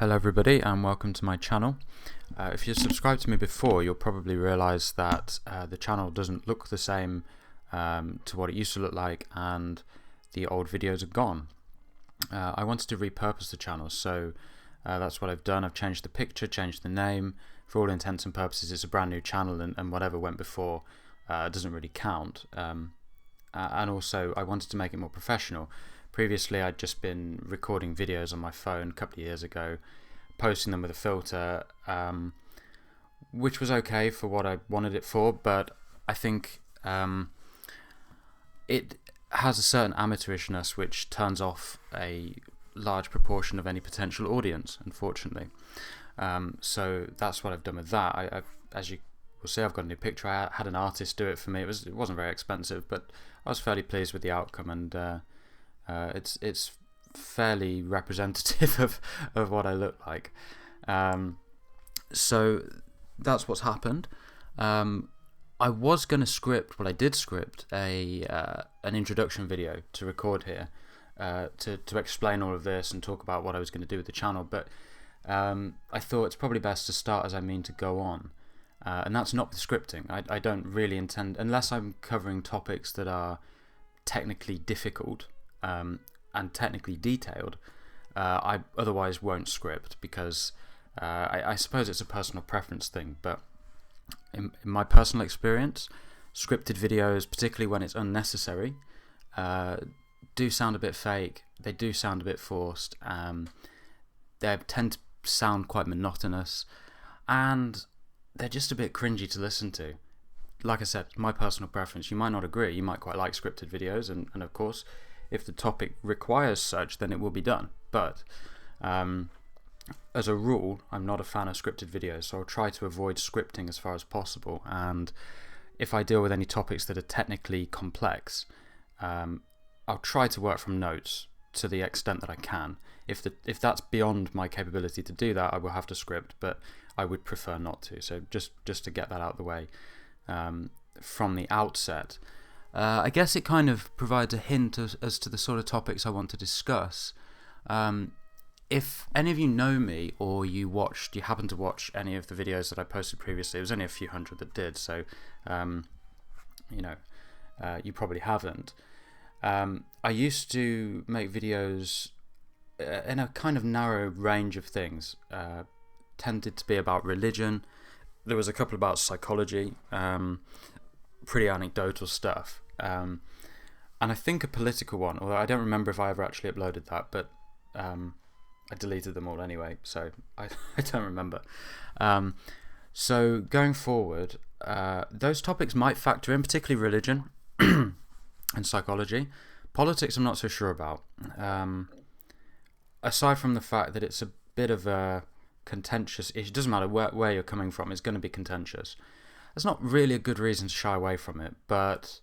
Hello everybody and welcome to my channel. If you've subscribed to me before, you'll probably realise that the channel doesn't look the same to what it used to look like, and the old videos are gone. I wanted to repurpose the channel, so that's what I've done. I've changed the picture, changed the name. For all intents and purposes it's a brand new channel, and whatever went before doesn't really count. And also I wanted to make it more professional. Previously I'd just been recording videos on my phone a couple of years ago, posting them with a filter, which was okay for what I wanted it for, but I think it has a certain amateurishness which turns off a large proportion of any potential audience, unfortunately. So that's what I've done with that. As you will see, I've got a new picture. I had an artist do it for me. It wasn't very expensive, but I was fairly pleased with the outcome, and it's fairly representative of what I look like. So that's what's happened. I was going to script, well I did script an introduction video to record here to explain all of this and talk about what I was going to do with the channel, but I thought it's probably best to start as I mean to go on. And that's not with scripting. I don't really intend, unless I'm covering topics that are technically difficult and technically detailed, I otherwise won't script, because I suppose it's a personal preference thing, but in my personal experience, scripted videos, particularly when it's unnecessary, do sound a bit fake. They do sound a bit forced. They tend to sound quite monotonous, and they're just a bit cringy to listen to. Like I said, my personal preference. You might not agree. You might quite like scripted videos, and of course, if the topic requires such, then it will be done. But as a rule, I'm not a fan of scripted videos, so I'll try to avoid scripting as far as possible. And if I deal with any topics that are technically complex, I'll try to work from notes to the extent that I can. If that's beyond my capability to do that, I will have to script, but I would prefer not to. So just to get that out of the way from the outset. I guess it kind of provides a hint as to the sort of topics I want to discuss. If any of you know me, or you happen to watch any of the videos that I posted previously, it was only a few hundred that did, so you probably haven't. I used to make videos in a kind of narrow range of things. Tended to be about religion. There was a couple about psychology, pretty anecdotal stuff. And I think a political one, although I don't remember if I ever actually uploaded that, but I deleted them all anyway, so I don't remember. So going forward, those topics might factor in, particularly religion and psychology. Politics I'm not so sure about. Aside from the fact that it's a bit of a contentious issue, it doesn't matter where you're coming from, it's going to be contentious. That's not really a good reason to shy away from it, but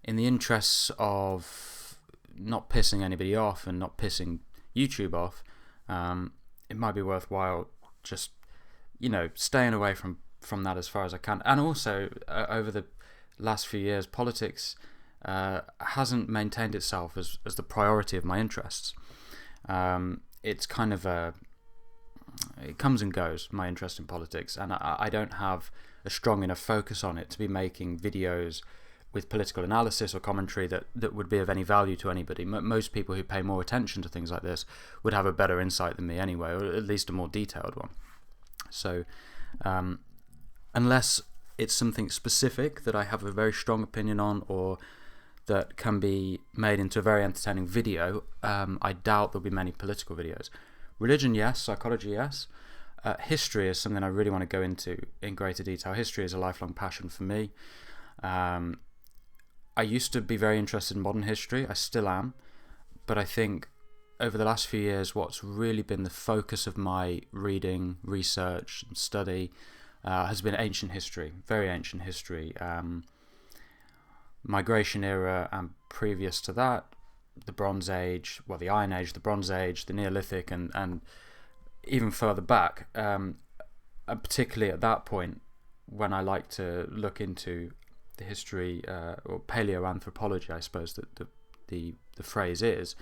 in the interests of not pissing anybody off and not pissing YouTube off, it might be worthwhile just staying away from that as far as I can. And also over the last few years, politics hasn't maintained itself as the priority of my interests. It's kind of it comes and goes, my interest in politics, and I don't have a strong enough focus on it to be making videos with political analysis or commentary that would be of any value to anybody. Most people who pay more attention to things like this would have a better insight than me anyway, or at least a more detailed one. So unless it's something specific that I have a very strong opinion on, or that can be made into a very entertaining video, I doubt there'll be many political videos. Religion, yes. Psychology, yes. History is something I really want to go into in greater detail. History is a lifelong passion for me. I used to be very interested in modern history. I still am. But I think over the last few years, what's really been the focus of my reading, research, and study has been ancient history, very ancient history. Migration era, and previous to that, the Bronze Age, well, the Iron Age, the Bronze Age, the Neolithic, and even further back, and particularly at that point when I like to look into the history, or paleoanthropology, I suppose that the phrase is,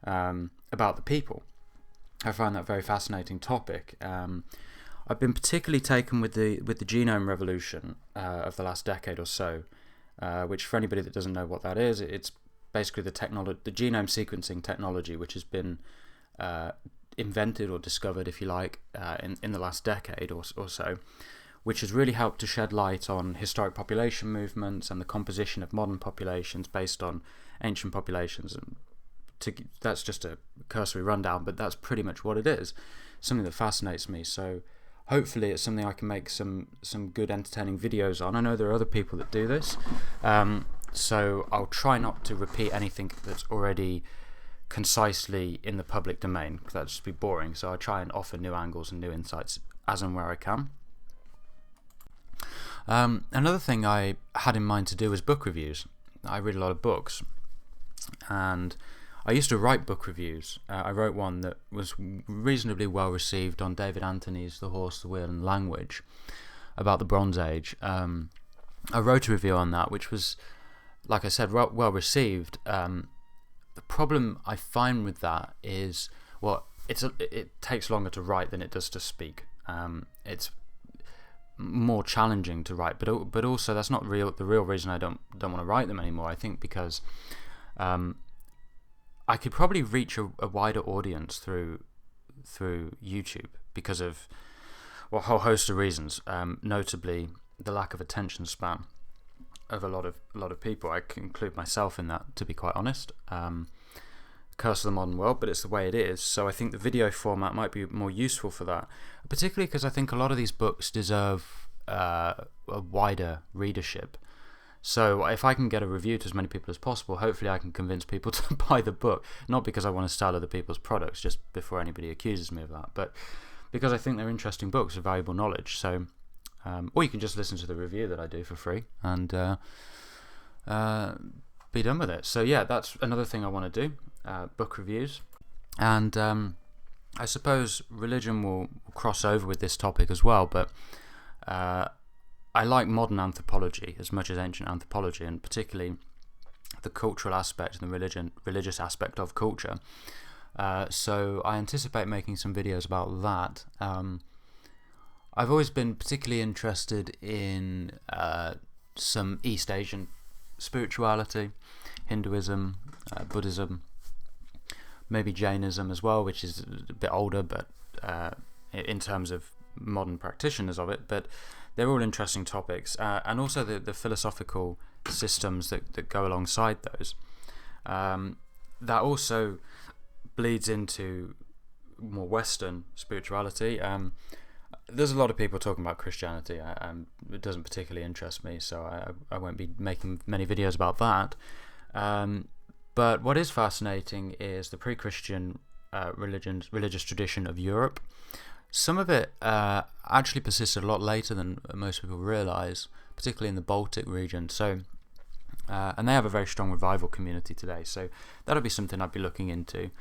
about the people. I find that a very fascinating topic. I've been particularly taken with the genome revolution of the last decade or so, which, for anybody that doesn't know what that is, it's basically the genome sequencing technology, which has been invented or discovered, if you like, in the last decade or so, which has really helped to shed light on historic population movements and the composition of modern populations based on ancient populations. And that's just a cursory rundown, but that's pretty much what it is. Something that fascinates me. So hopefully it's something I can make some good entertaining videos on. I know there are other people that do this, so I'll try not to repeat anything that's already concisely in the public domain, because that'd just be boring. So I try and offer new angles and new insights as and where I can. Another thing I had in mind to do was book reviews. I read a lot of books, and I used to write book reviews. I wrote one that was reasonably well received on David Anthony's The Horse, the Wheel and Language, about the Bronze Age. I wrote a review on that, which was, like I said, well received. The problem I find with that is, well, it takes longer to write than it does to speak. It's more challenging to write, but also that's not the real reason I don't want to write them anymore. I think because I could probably reach a wider audience through YouTube because of a whole host of reasons, notably the lack of attention span of a lot of people. I can include myself in that, to be quite honest. Curse of the modern world, but it's the way it is. So I think the video format might be more useful for that, particularly because I think a lot of these books deserve a wider readership. So if I can get a review to as many people as possible, hopefully I can convince people to buy the book, not because I want to sell other people's products, just before anybody accuses me of that, but because I think they're interesting books of valuable knowledge. So or you can just listen to the review that I do for free and be done with it. So yeah, that's another thing I want to do, book reviews. And I suppose religion will cross over with this topic as well, but I like modern anthropology as much as ancient anthropology, and particularly the cultural aspect and the religious aspect of culture. So I anticipate making some videos about that. I've always been particularly interested in some East Asian spirituality, Hinduism, Buddhism, maybe Jainism as well, which is a bit older, but in terms of modern practitioners of it, but they're all interesting topics, and also the philosophical systems that go alongside those. That also bleeds into more Western spirituality. There's a lot of people talking about Christianity. It doesn't particularly interest me, so I won't be making many videos about that. But what is fascinating is the pre-Christian religious tradition of Europe. Some of it actually persisted a lot later than most people realise, particularly in the Baltic region. So, and they have a very strong revival community today. So that'll be something I'd be looking into.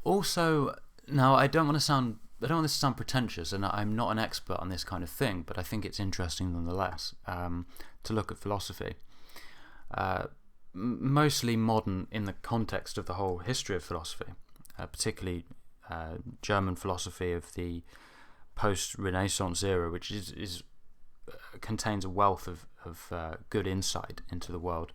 Also, now I don't want this to sound pretentious, and I'm not an expert on this kind of thing, but I think it's interesting nonetheless to look at philosophy. Mostly modern in the context of the whole history of philosophy, particularly German philosophy of the post-Renaissance era, which contains a wealth of good insight into the world.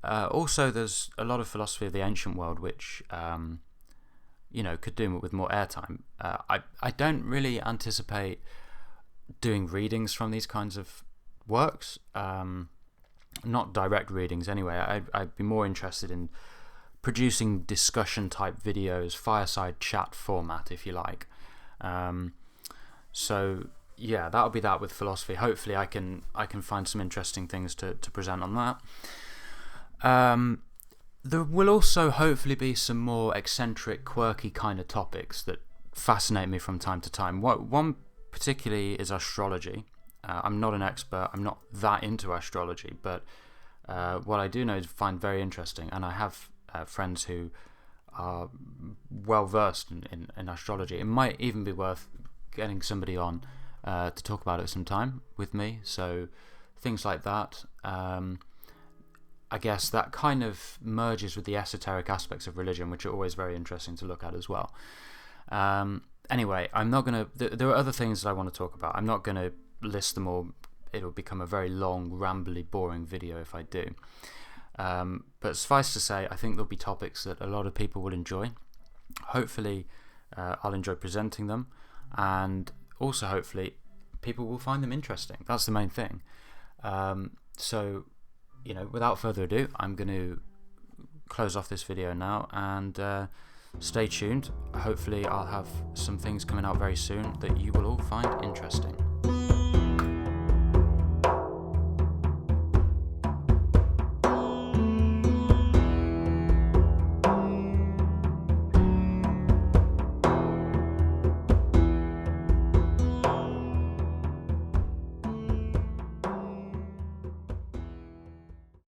Also, there's a lot of philosophy of the ancient world, which could do with more airtime. I don't really anticipate doing readings from these kinds of works. Not direct readings anyway. I'd be more interested in producing discussion type videos, fireside chat format, if you like. So yeah, that'll be that with philosophy. Hopefully I can find some interesting things to present on that. There will also hopefully be some more eccentric, quirky kind of topics that fascinate me from time to time. One particularly is astrology. I'm not an expert, I'm not that into astrology, but what I do know is find very interesting, and I have friends who are well versed in astrology. It might even be worth getting somebody on to talk about it sometime with me, so things like that. I guess that kind of merges with the esoteric aspects of religion, which are always very interesting to look at as well. Anyway, I'm not going to... There are other things that I want to talk about. I'm not going to list them all. It'll become a very long, rambly, boring video if I do. But suffice to say, I think there'll be topics that a lot of people will enjoy. Hopefully, I'll enjoy presenting them, and also hopefully people will find them interesting. That's the main thing. So, you know, without further ado, I'm going to close off this video now, and stay tuned. Hopefully I'll have some things coming out very soon that you will all find interesting.